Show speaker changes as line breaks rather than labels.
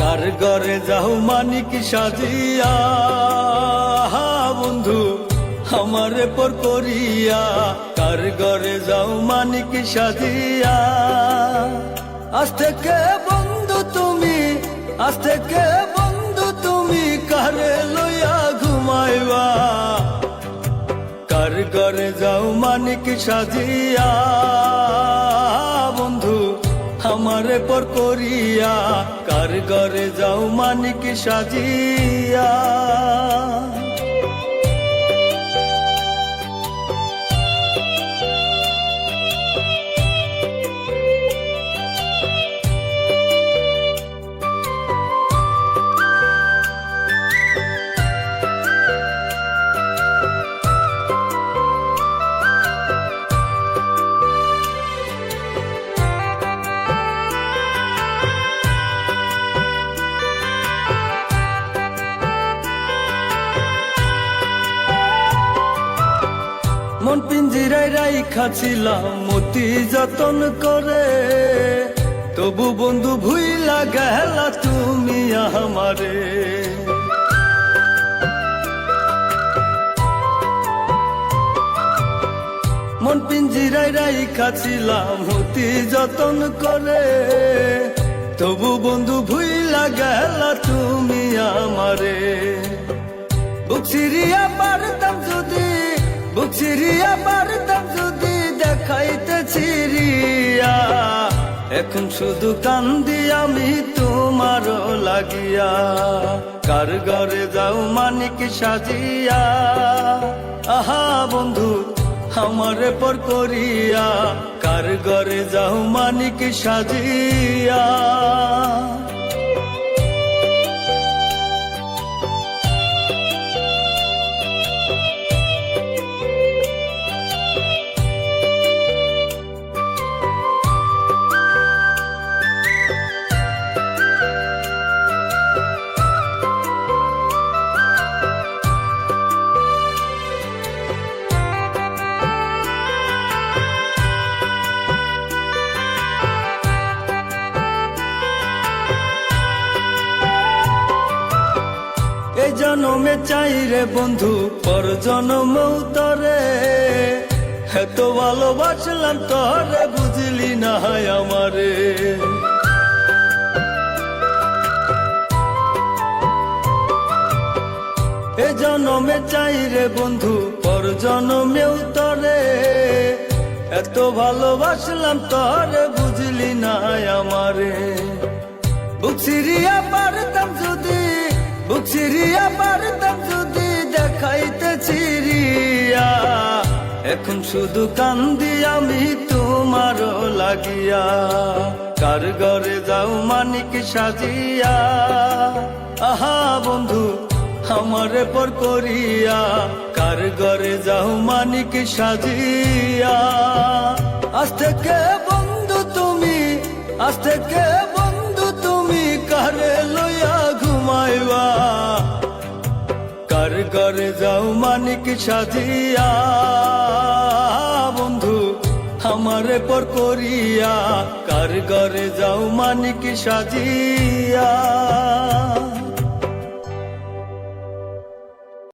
কার ঘরে যাও মানিক সাজিয়া বন্ধু আমারে পর করিয়া, কার ঘরে যাও মানিক সাজিয়া। আজ থেকে বন্ধু তুমি, আজ থেকে বন্ধু তুমি কারে লইয়া ঘুমাইবা, কার ঘরে যাও মানিক সাজিয়া বন্ধু আমারে পর করিয়া, কার ঘরে যাও মানিক সাজিয়া। মন পিঞ্জিরায় রাইখাছিলাম মতি যতন করে, তবু বন্ধু ভুইলা গেলা তুমি আমারে। মন পিঞ্জিরায় রাইখাছিলাম মতি যতন করে, তবু বন্ধু ভুইলা গেলা তুমি আমারে। বুক সিরিয়া পারতাম যদি, বুক সিরিয়া পারতাম যদি দেখাইতে চিরিয়া, এখন শুধু কান্দি আমি তোমার লাগিয়া, কার ঘরে যাও মানিক সাজিয়া। আহা বন্ধু আমারে পর করিয়া, কার ঘরে যাও মানিক সাজিয়া। এই জনমে চাই রে বন্ধু পর জনমেও তরে, এত ভালোবাসলাম তরে বুঝলি না আমারে। এই জনমে চাই রে বন্ধু পর জনমেও তরে, এত ভালোবাসলাম তরে বুঝলি না আমারে। বুক সিরিয়া পারতাম যদি, বুক সিরিয়া পারতাম যদি দেখাইতে চিরিয়া, এখন শুধু কান্দি আমি তোমার লাগিয়া, কার ঘরে যাও মানিক সাজিয়া। আহা বন্ধু আমারে পর করিয়া, কার ঘরে যাও মানিক সাজিয়া। আজ থেকে বন্ধু তুমি, আজ থেকে বন্ধু তুমি কারে লইয়া ঘুমাইবা, কার ঘরে যাও মানিক সাজিয়া বন্ধু আমারে পর করিয়া, কার ঘরে যাও মানিক সাজিয়া।